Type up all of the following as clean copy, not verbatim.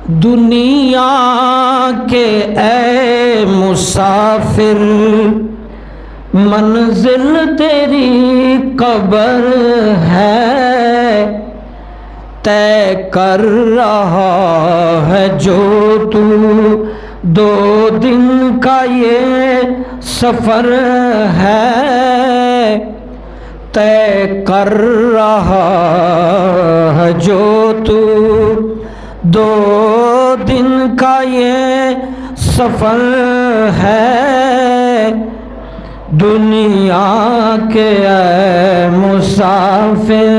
दुनिया के ए मुसाफिर, मंजिल तेरी कब्र है। तय कर रहा है जो तू 2 दिन का ये सफ़र है। तय कर रहा है जो तू 2 दिन का ये सफ़र है। दुनिया के मुसाफिर,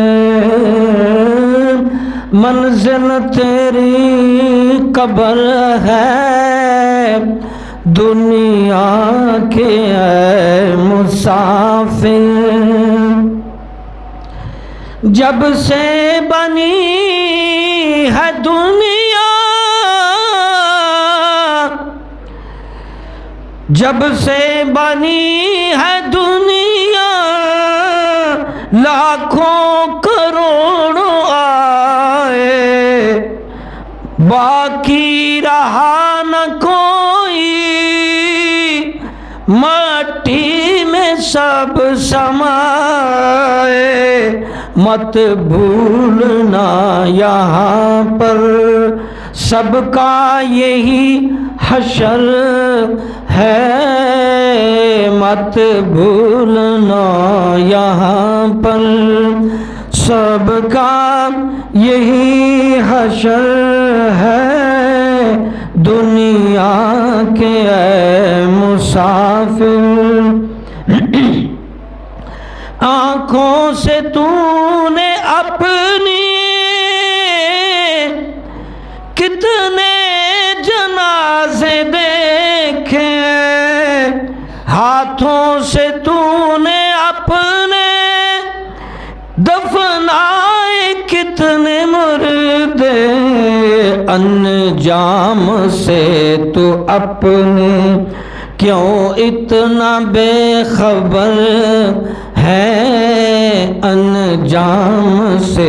मंजिल तेरी कब्र है। दुनिया के मुसाफिर, जब से बनी है दुनिया, जब से बनी है दुनिया, लाखों करोड़ों आए, बाकी रहा न कोई, मट्टी में सब समाए। मत भूलना यहाँ पर सबका यही हशर है। मत भूलना यहाँ पर सबका यही हशर है। दुनिया के मुसाफिर, आँखों से तूने अपनी कितने जनाजे देखे, हाथों से तूने अपने दफनाए कितने मुर्दे। अंजाम से तू अपने क्यों इतना बेखबर है। अंजाम से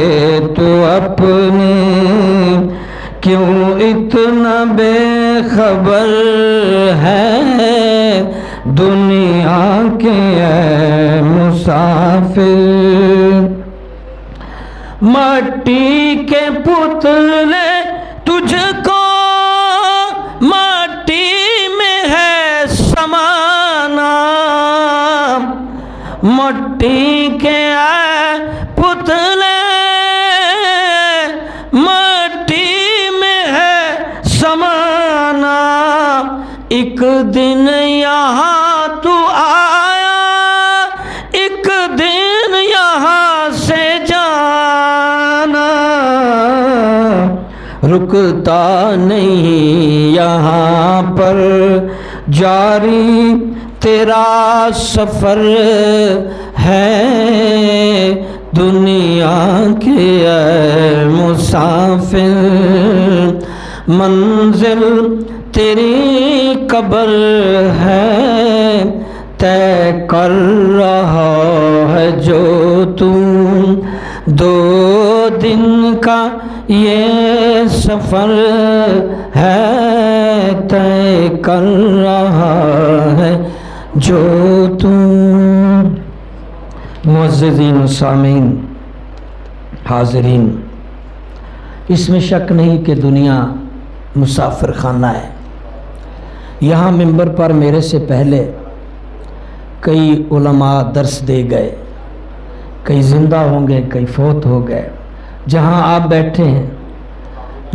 तू अपने क्यों इतना बेखबर है। दुनिया के मुसाफिर, मट्टी के पुतले तुझको मट्टी में है समाना। मट्टी के पुतले मट्टी में है समाना। एक दिन यहाँ तू आया, एक दिन यहाँ से जाना। रुकता नहीं यहाँ पर जारी तेरा सफ़र है। दुनिया के मुसाफिर, मंजिल तेरी कब्र है। तय कर रहा है जो तू 2 दिन का ये सफ़र है। तय कर रहा है जो तू। मुअज़्ज़िज़ीन, सामीन, हाज़रीन, इसमें शक नहीं कि दुनिया मुसाफिर खाना है। यहाँ मिंबर पर मेरे से पहले कई उलमा दर्स दे गए, कई ज़िंदा होंगे, कई फौत हो गए। जहाँ आप बैठे हैं,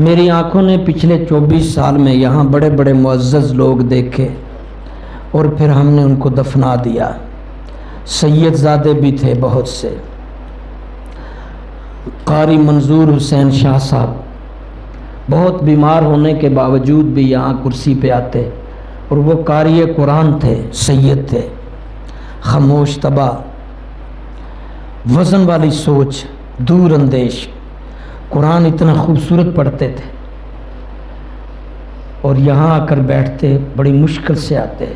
मेरी आँखों ने पिछले 24 साल में यहाँ बड़े बड़े मुअज़्ज़ज़ लोग देखे और फिर हमने उनको दफना दिया। सैयदज़ादे भी थे बहुत से। कारी मंजूर हुसैन शाह साहब बहुत बीमार होने के बावजूद भी यहाँ कुर्सी पे आते और वो कारी कुरान थे, सैयद थे, खामोश तबा, वज़न वाली सोच, दूर अंदेश, कुरान इतना खूबसूरत पढ़ते थे और यहाँ आकर बैठते, बड़ी मुश्किल से आते।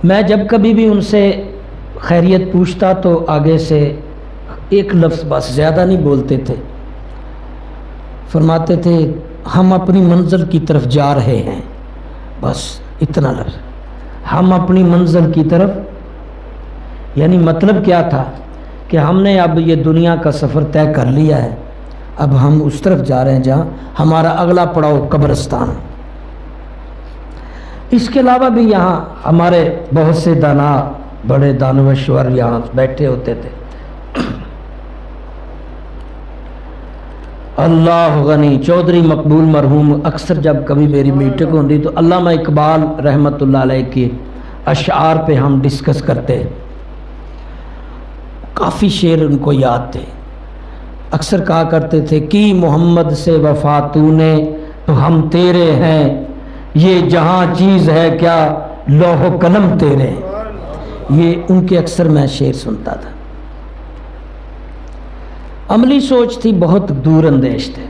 मैं जब कभी भी उनसे खैरियत पूछता तो आगे से एक लफ्ज़ बस, ज़्यादा नहीं बोलते थे। फरमाते थे हम अपनी मंजिल की तरफ जा रहे हैं, बस इतना लफ्ज़, हम अपनी मंजिल की तरफ। यानी मतलब क्या था कि हमने अब ये दुनिया का सफ़र तय कर लिया है, अब हम उस तरफ जा रहे हैं जहाँ हमारा अगला पड़ाव कब्रिस्तान। इसके अलावा भी यहाँ हमारे बहुत से दाना, बड़े दानश्वर यहाँ बैठे होते थे। अल्लाह गनी चौधरी मकबूल मरहूम अक्सर जब कभी मेरी मीटिंग होती तो अल्लामा इकबाल रहमतुल्लाह अलैह के अशआर पे हम डिस्कस करते, काफ़ी शेर उनको याद थे। अक्सर कहा करते थे कि मोहम्मद से वफा तूने तो हम तेरे हैं, ये जहाँ चीज़ है क्या लौह कलम तेरे। ये उनके अक्सर मैं शेर सुनता था। अमली सोच थी, बहुत दूर अंदेश थे।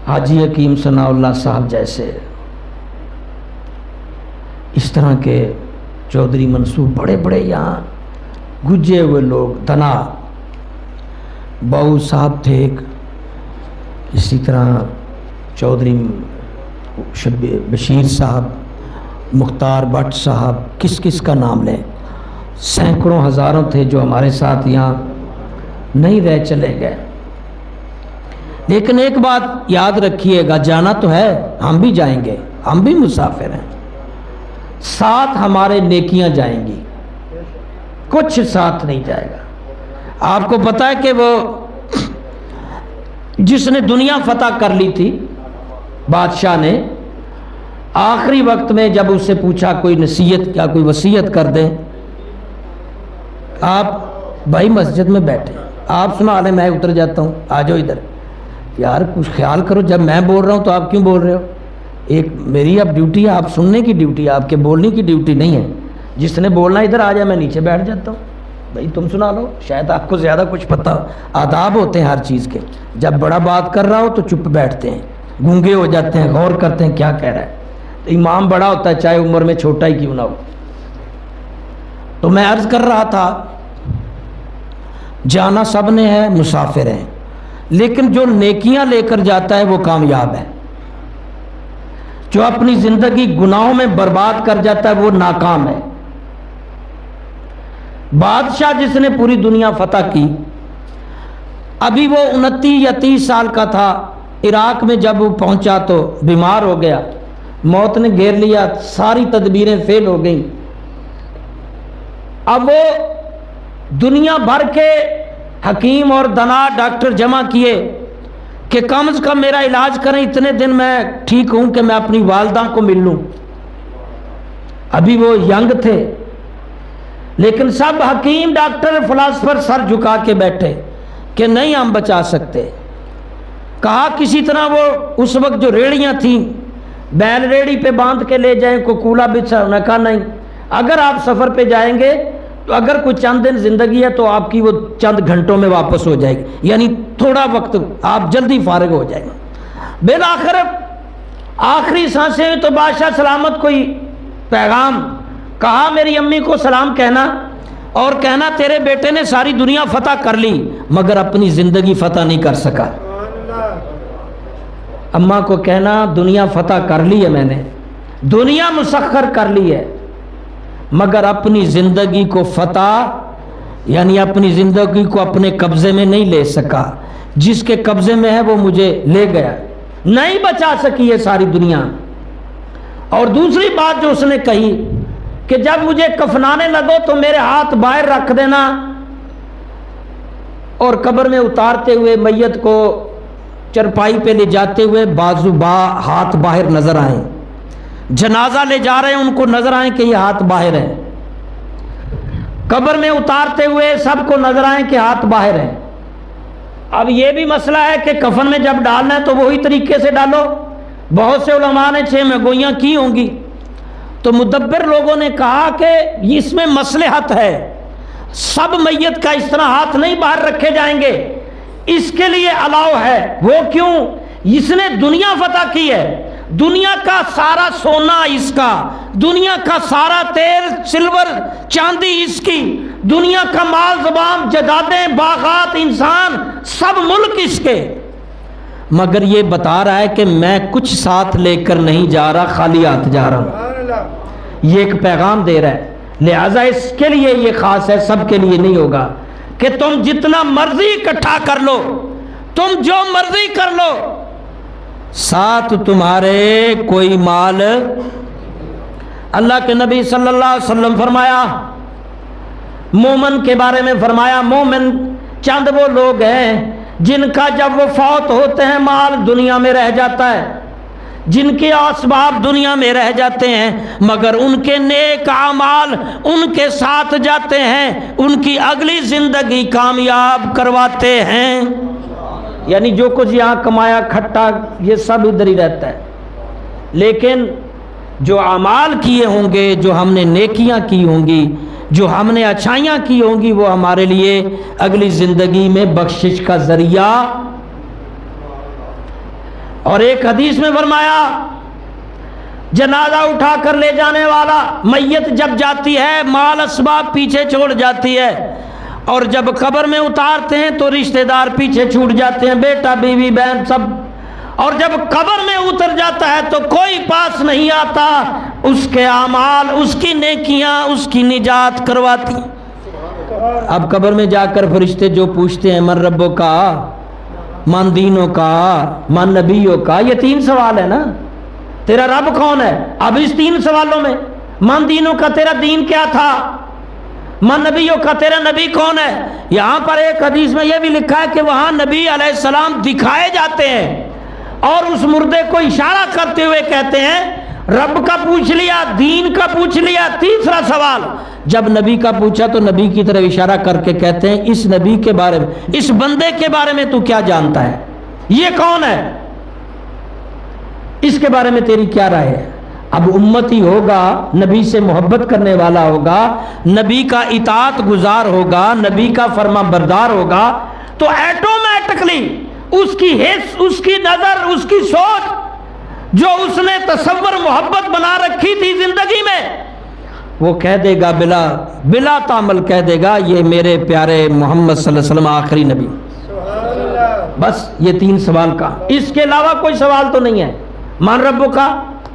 हाजी हकीम सनाउल्लाह साहब जैसे, इस तरह के चौधरी मंसूर बड़े बड़े यहाँ गुजे हुए लोग, धना बाऊ साहब थे एक, इसी तरह चौधरी बशीर साहब, मुख्तार भट्ट साहब, किस किस का नाम लें, सैकड़ों हज़ारों थे जो हमारे साथ यहाँ नहीं रह चले गए। लेकिन एक बात याद रखिएगा, जाना तो है, हम भी जाएंगे, हम भी मुसाफिर हैं, साथ हमारे नेकियां जाएंगी, कुछ साथ नहीं जाएगा। आपको पता है कि वो जिसने दुनिया फतह कर ली थी, बादशाह ने, आखिरी वक्त में जब उससे पूछा कोई नसीहत, क्या कोई वसीयत कर दें, आप भाई मस्जिद में बैठे, आप सुना लें, मैं उतर जाता हूँ, आ जाओ इधर। यार कुछ ख्याल करो, जब मैं बोल रहा हूँ तो आप क्यों बोल रहे हो? एक मेरी अब ड्यूटी है, आप सुनने की ड्यूटी है, आपके बोलने की ड्यूटी नहीं है। जिसने बोलना इधर आ जाए, मैं नीचे बैठ जाता हूँ, भाई तुम सुना लो, शायद आपको ज़्यादा कुछ पता हो। आदाब होते हैं हर चीज़ के, जब बड़ा बात कर रहा हो तो चुप बैठते हैं, गूंगे हो जाते हैं, गौर करते हैं क्या कह रहा है। तो इमाम बड़ा होता है, चाहे उम्र में छोटा ही क्यों ना हो। तो मैं अर्ज़ कर रहा था, जाना सब ने है, मुसाफिर हैं, लेकिन जो नेकियां लेकर जाता है वो कामयाब है। जो अपनी जिंदगी गुनाहों में बर्बाद कर जाता है वो नाकाम है। बादशाह जिसने पूरी दुनिया फतह की, अभी वो 29 या 30 साल का था, इराक में जब वो पहुंचा तो बीमार हो गया, मौत ने घेर लिया, सारी तदबीरें फेल हो गई। अब वो दुनिया भर के हकीम और दना डॉक्टर जमा किए कि कम से कम मेरा इलाज करें, इतने दिन मैं ठीक हूं कि मैं अपनी वालदा को मिल लूं। अभी वो यंग थे, लेकिन सब हकीम डॉक्टर फिलासफर सर झुका के बैठे कि नहीं हम बचा सकते। कहा किसी तरह वो उस वक्त जो रेड़ियां थी, बैल रेड़ी पे बांध के ले जाएं, को कूला बिछा। उन्होंने कहा नहीं, अगर आप सफ़र पे जाएंगे तो अगर कोई चंद दिन ज़िंदगी है तो आपकी वो चंद घंटों में वापस हो जाएगी, यानी थोड़ा वक्त आप जल्दी फारिग हो जाएंगे। बिल आखिर आखिरी सांसें में तो बादशाह सलामत कोई पैगाम कहा, मेरी अम्मी को सलाम कहना और कहना तेरे बेटे ने सारी दुनिया फतह कर ली मगर अपनी ज़िंदगी फतह नहीं कर सका। अम्मा को कहना दुनिया फतह कर ली है मैंने, दुनिया मुसख्खर कर ली है, मगर अपनी ज़िंदगी को फतह यानी अपनी ज़िंदगी को अपने कब्ज़े में नहीं ले सका। जिसके कब्ज़े में है वो मुझे ले गया, नहीं बचा सकी है सारी दुनिया। और दूसरी बात जो उसने कही कि जब मुझे कफनाने लगो तो मेरे हाथ बाहर रख देना, और कब्र में उतारते हुए मैयत को चरपाई पे ले जाते हुए हाथ बाहर नजर आए, जनाजा ले जा रहे हैं उनको नजर आए कि ये हाथ बाहर है, कब्र में उतारते हुए सबको नजर आए कि हाथ बाहर है। अब ये भी मसला है कि कफन में जब डालना है तो वही तरीके से डालो। बहुत से उलमा ने 6 महगोइयाँ की होंगी, तो मुदब्बिर लोगों ने कहा कि इसमें मसलहत है, सब मैयत का इस तरह हाथ नहीं बाहर रखे जाएंगे, इसके लिए अलाउ है। वो क्यों? इसने दुनिया फतह की है, दुनिया का सारा सोना इसका, दुनिया का सारा तेल सिल्वर चांदी इसकी, दुनिया का माल ज़बान जदादें बागात इंसान सब मुल्क इसके, मगर ये बता रहा है कि मैं कुछ साथ लेकर नहीं जा रहा, खाली हाथ जा रहा हूं। ये एक पैगाम दे रहा है। लिहाजा इसके लिए ये खास है, सबके लिए नहीं होगा कि तुम जितना मर्जी इकट्ठा कर लो, तुम जो मर्जी कर लो, साथ तुम्हारे कोई माल। अल्लाह के नबी सल्लल्लाहु अलैहि वसल्लम फरमाया, मोमिन के बारे में फरमाया, मोमिन चंद वो लोग हैं जिनका जब वो फौत होते हैं माल दुनिया में रह जाता है, जिनके असबाब दुनिया में रह जाते हैं, मगर उनके नेक आमाल उनके साथ जाते हैं, उनकी अगली जिंदगी कामयाब करवाते हैं। यानी जो कुछ यहाँ कमाया खट्टा ये सब इधर ही रहता है, लेकिन जो अमाल किए होंगे, जो हमने नेकियां की होंगी, जो हमने अच्छाइयाँ की होंगी, वो हमारे लिए अगली ज़िंदगी में बख्शिश का ज़रिया। और एक हदीस में फरमाया, जनाजा उठा कर ले जाने वाला, मैयत जब जाती है माल असबाब पीछे छोड़ जाती है, और जब कब्र में उतारते हैं तो रिश्तेदार पीछे छूट जाते हैं, बेटा बीवी बहन सब, और जब कब्र में उतर जाता है तो कोई पास नहीं आता, उसके आमाल उसकी नेकियां उसकी निजात करवाती। अब कब्र में जाकर फरिश्ते जो पूछते हैं, मन रब्बों का, मन दीनों का, मन नबियों का, ये 3 सवाल है ना, तेरा रब कौन है। अब इस 3 सवालों में मन दीनों का तेरा दीन क्या था, मन नबियों का तेरा नबी कौन है। यहां पर एक हदीस में यह भी लिखा है कि वहां नबी अलैहिस्सलाम दिखाए जाते हैं और उस मुर्दे को इशारा करते हुए कहते हैं, रब का पूछ लिया, दीन का पूछ लिया, तीसरा सवाल जब नबी का पूछा तो नबी की तरफ इशारा करके कहते हैं, इस नबी के बारे में, इस बंदे के बारे में तू क्या जानता है, ये कौन है, इसके बारे में तेरी क्या राय है। अब उम्मती होगा, नबी से मोहब्बत करने वाला होगा, नबी का इताअत गुजार होगा, नबी का फर्मा बरदार होगा, तो ऑटोमेटिकली उसकी हिस्स, उसकी नजर, उसकी सोच, जो उसने तसव्वुर मोहब्बत बना रखी थी जिंदगी में, वो कह देगा बिला तामल कह देगा, ये मेरे प्यारे मोहम्मद सल्लल्लाहु अलैहि वसल्लम आखिरी नबी। बस ये 3 सवाल का, इसके अलावा कोई सवाल तो नहीं है। मान रब्बो का,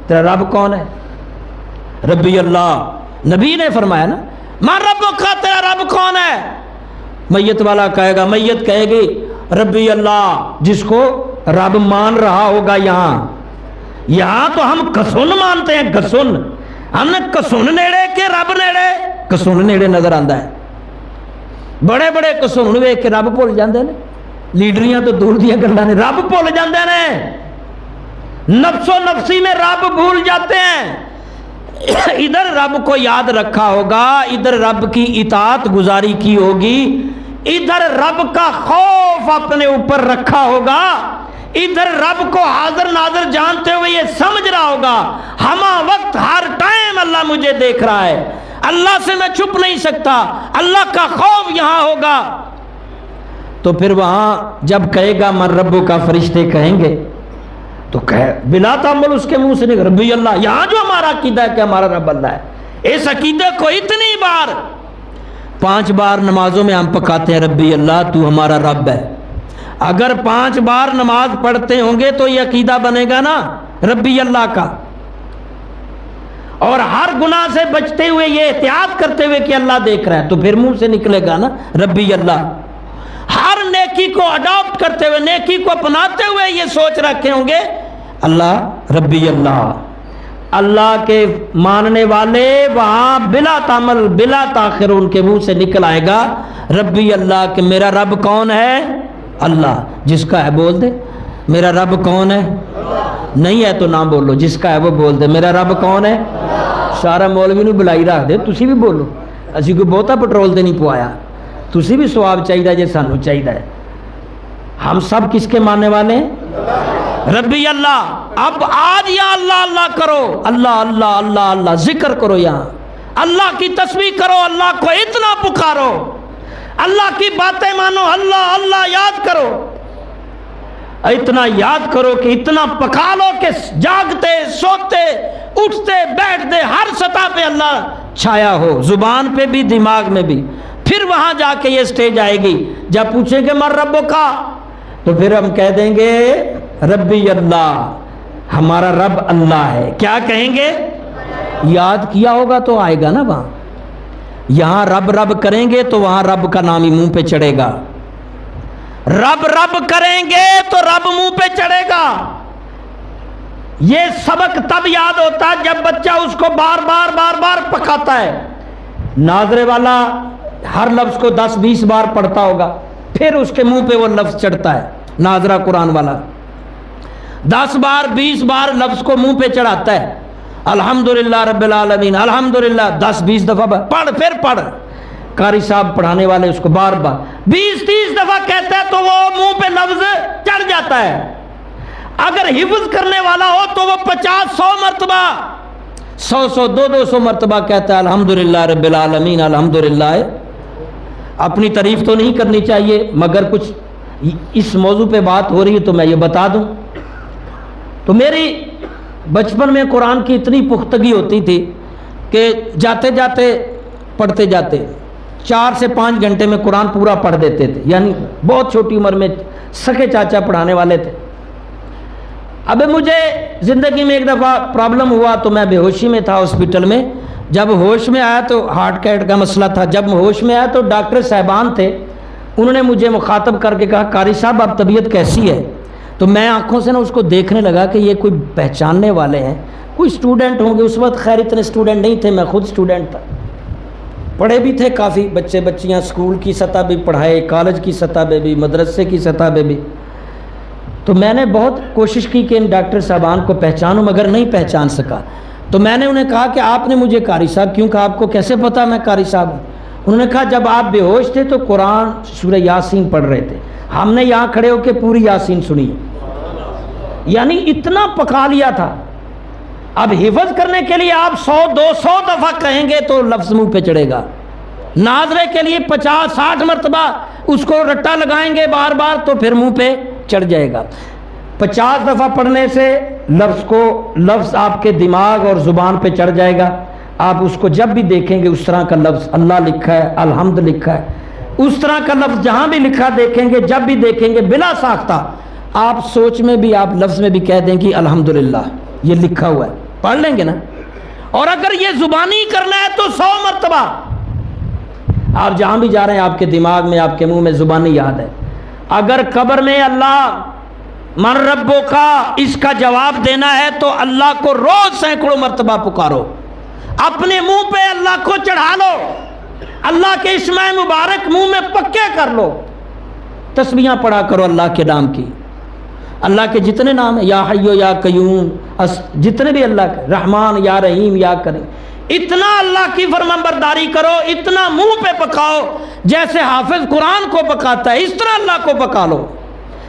तेरा रब कौन है, रब्बी अल्लाह, नबी ने फरमाया ना, मान रब्बो का, तेरा रब कौन है। मैयत वाला कहेगा, मैयत कहेगी रब्बी अल्लाह, जिसको रब मान रहा होगा। यहां तो हम कसुन मानते हैं, कसुन, हमने कसुन नेड़े के रब नेड़े, कसुन नेड़े नजर आता है, बड़े बड़े कसुन वेख के रब भुल जाते हैं, लीडरियां तो दूर दी गल्लां ने, रब भुल जाते हैं, नफ्सो नफ्सी में रब भूल जाते हैं। इधर रब को याद रखा होगा, इधर रब की इताअत गुजारी की होगी, इधर रब का खौफ अपने ऊपर रखा होगा, इधर रब को हाजिर नाजिर जानते हुए ये समझ रहा होगा, हमा वक्त हर टाइम अल्लाह मुझे देख रहा है, अल्लाह से मैं छुप नहीं सकता, अल्लाह का खौफ यहां होगा। तो फिर वहां जब कहेगा मन रब्बो का, फरिश्ते कहेंगे तो कहे बिला तामुल उसके मुंह से निकल रब्बी अल्लाह। यहां जो हमारा अकीदा है कि हमारा रब अल्लाह है, इस अकीदे को इतनी बार 5 बार नमाजों में हम पकाते हैं, रब्बी अल्लाह तू हमारा रब है। अगर 5 बार नमाज पढ़ते होंगे तो ये अकीदा बनेगा ना रब्बी अल्लाह का, और हर गुनाह से बचते हुए ये एहतियात करते हुए कि अल्लाह देख रहा है, तो फिर मुंह से निकलेगा ना रब्बी अल्लाह। हर नेकी को अडॉप्ट करते हुए, नेकी को अपनाते हुए ये सोच रखे होंगे अल्लाह रब्बी अल्लाह। अल्लाह के मानने वाले वहां बिला तामल बिला ताखिर उनके मुंह से निकल आएगा रब्बी अल्लाह, कि मेरा रब कौन है, अल्लाह। जिसका है बोल दे मेरा रब कौन है, नहीं है तो ना बोलो, जिसका है वो बोल दे मेरा रब कौन है। सारा मौलवी नूं बुलाई रख दे, तुसी भी बोलो, असी कोई बहुता पेट्रोल तो नहीं पवाया, तुसी भी सवाब चाहिए जे सानू चाहिए। हम सब किसके मानने वाले हैं, रब्बी अल्लाह। अब आज यहाँ अल्लाह अल्लाह करो, अल्लाह अल्लाह अल्लाह अल्लाह जिक्र करो, यहाँ अल्लाह की तस्बीह करो, अल्लाह को इतना पुकारो, अल्लाह की बातें मानो, अल्लाह अल्लाह याद करो, इतना याद करो कि इतना पका लो कि जागते सोते उठते बैठते हर सतह पे अल्लाह छाया हो, जुबान पे भी दिमाग में भी। फिर वहां जाके ये स्टेज आएगी जब पूछेंगे मर रब्बो का, तो फिर हम कह देंगे रब्बी अल्लाह, हमारा रब अल्लाह है। क्या कहेंगे? याद किया होगा तो आएगा ना वहां। यहां रब रब करेंगे तो वहां रब का नाम ही मुंह पे चढ़ेगा। रब रब करेंगे तो रब मुंह पे चढ़ेगा। ये सबक तब याद होता है जब बच्चा उसको बार बार बार बार पकाता है। नाजरे वाला हर लफ्ज को 10-20 बार पढ़ता होगा, फिर उसके मुंह पे वो लफ्ज चढ़ता है। नाजरा कुरान वाला 10 बार 20 बार लफ्ज को मुंह पे चढ़ाता है। अल्हम्दुलिल्लाह रब्बिल आलमीन, अल्हम्दुलिल्लाह 10-20 दफा पढ़, फिर पढ़। कारी साहब पढ़ाने वाले उसको बार बार 20-30 दफा कहता है तो वो मुंह पे लफ्ज चढ़ जाता है। अगर हिफ्ज करने वाला हो तो वो 50-100 मरतबा 100 200 मरतबा कहता है अल्हम्दुलिल्लाह रब्बिल आलमीन, अल्हम्दुलिल्लाह। अपनी तारीफ तो नहीं करनी चाहिए, मगर कुछ इस मौजू पे बात हो रही है तो मैं ये बता दूं। तो मेरी बचपन में कुरान की इतनी पुख्तगी होती थी कि जाते जाते पढ़ते जाते 4 से 5 घंटे में कुरान पूरा पढ़ देते थे। यानी बहुत छोटी उम्र में सके चाचा पढ़ाने वाले थे। अब मुझे ज़िंदगी में एक दफ़ा प्रॉब्लम हुआ तो मैं बेहोशी में था हॉस्पिटल में। जब होश में आया तो हार्ट कैट का मसला था। जब होश में आया तो डॉक्टर साहबान थे, उन्होंने मुझे मुखातब करके कहा कारी साहब आप तबीयत कैसी है? तो मैं आंखों से ना उसको देखने लगा कि ये कोई पहचानने वाले हैं, कोई स्टूडेंट होंगे। उस वक्त खैर इतने स्टूडेंट नहीं थे, मैं खुद स्टूडेंट था। पढ़े भी थे काफ़ी बच्चे बच्चियाँ, स्कूल की सतह भी पढ़ाए, कॉलेज की सतह पे भी, मदरसे की सतह पे भी। तो मैंने बहुत कोशिश की कि इन डॉक्टर साहबान को पहचानूं, मगर नहीं पहचान सका। तो मैंने उन्हें कहा कि आपने मुझे कारी साहब क्यों कहा? आपको कैसे पता मैं कारी साहब हूँ? उन्होंने कहा जब आप बेहोश थे तो कुरान सूरह यासीन पढ़ रहे थे, हमने यहाँ खड़े होकर पूरी यासीन सुनी। यानी इतना पका लिया था। अब हिफ्ज करने के लिए आप 100-200 दफा कहेंगे तो लफ्ज मुंह पे चढ़ेगा। नाजरे के लिए 50-60 मरतबा उसको रट्टा लगाएंगे बार बार तो फिर मुंह पे चढ़ जाएगा। 50 दफा पढ़ने से लफ्ज आपके दिमाग और जुबान पे चढ़ जाएगा। आप उसको जब भी देखेंगे उस तरह का लफ्ज, अल्लाह लिखा है, अल्हम्द लिखा है, उस तरह का लफ्ज जहां भी लिखा देखेंगे, जब भी देखेंगे बिला साख्ता आप सोच में भी, आप लफ्ज में भी कह देंगे अल्हम्दुलिल्लाह ये लिखा हुआ है, पढ़ लेंगे ना। और अगर ये जुबानी करना है तो 100 मरतबा आप जहां भी जा रहे हैं आपके दिमाग में, आपके मुंह में जुबानी याद है। अगर कब्र में अल्लाह मन रब्बो का इसका जवाब देना है तो अल्लाह को रोज सैकड़ों मरतबा पुकारो, अपने मुंह पे अल्लाह को चढ़ा लो, अल्लाह के इस्म मुबारक मुंह में पक्के कर लो, तस्बीहां पढ़ा करो अल्लाह के नाम की। अल्लाह के जितने नाम है, या हय्यो या कयूम, जितने भी अल्लाह के, रहमान या रहीम या करीम, इतना अल्लाह की फरमाबरदारी करो, इतना मुंह पे पकाओ जैसे हाफिज कुरान को पकाता है, इस तरह अल्लाह को पका लो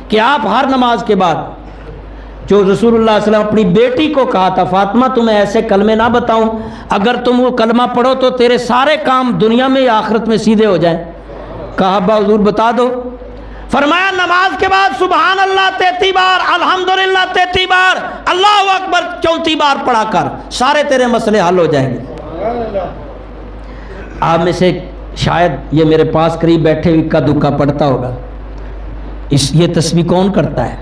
कि आप हर नमाज के बाद, जो रसूलुल्लाह सल्लल्लाहु अलैहि वसल्लम अपनी बेटी को कहा था, फातिमा तुम्हें ऐसे कलमे ना बताऊं, अगर तुम वो कलमा पढ़ो तो तेरे सारे काम दुनिया में या आखिरत में सीधे हो जाएं। कहा अब्बा हुजूर बता दो। फरमाया नमाज के बाद सुबहान अल्लाह 33 बार, अल्हम्दुलिल्लाह 33 बार, अल्लाहु अकबर 34 बार पढ़ा कर सारे तेरे मसले हल हो जाएंगे। आप में से शायद ये मेरे पास करीब बैठे हुए इक्का दुक्का पढ़ता होगा। ये तस्बीह कौन करता है?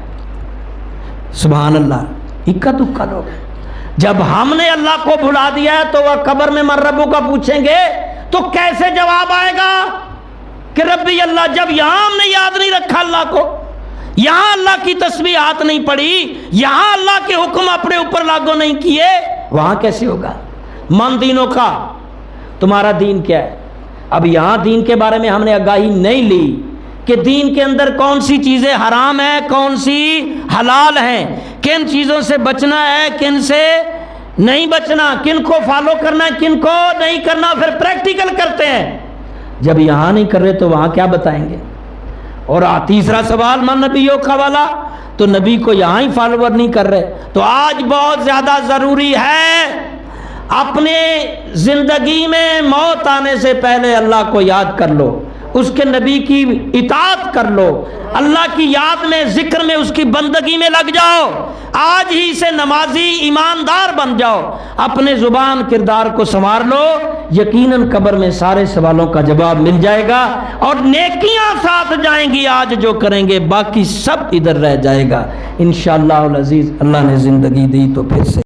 सुभान अल्लाह इक्का दुक्का लोग। जब हमने अल्लाह को भुला दिया है तो वह कब्र में मन रब्बों का पूछेंगे तो कैसे जवाब आएगा कि रब्बी अल्लाह, जब यहां हमने याद नहीं रखा अल्लाह को, यहां अल्लाह की तस्बीह हाथ नहीं पड़ी, यहां अल्लाह के हुक्म अपने ऊपर लागू नहीं किए, वहां कैसे होगा? मन दीनों का, तुम्हारा दीन क्या है? अब यहां दीन के बारे में हमने आगाही नहीं ली कि दीन के अंदर कौन सी चीज़ें हराम है, कौन सी हलाल हैं, किन चीज़ों से बचना है, किन से नहीं बचना, किन को फॉलो करना है, किन को नहीं करना, फिर प्रैक्टिकल करते हैं। जब यहाँ नहीं कर रहे तो वहाँ क्या बताएंगे? और तीसरा सवाल मन नबियों का वाला, तो नबी को यहाँ ही फॉलोवर नहीं कर रहे। तो आज बहुत ज़्यादा ज़रूरी है अपने ज़िंदगी में मौत आने से पहले अल्लाह को याद कर लो, उसके नबी की इताअत कर लो, अल्लाह की याद में, जिक्र में, उसकी बंदगी में लग जाओ। आज ही से नमाजी ईमानदार बन जाओ, अपने जुबान किरदार को संवार लो, यकीनन कब्र में सारे सवालों का जवाब मिल जाएगा और नेकियां साथ जाएंगी। आज जो करेंगे बाकी सब इधर रह जाएगा इंशाअल्लाह अज़ीज़। अल्लाह ने ज़िंदगी दी तो फिर से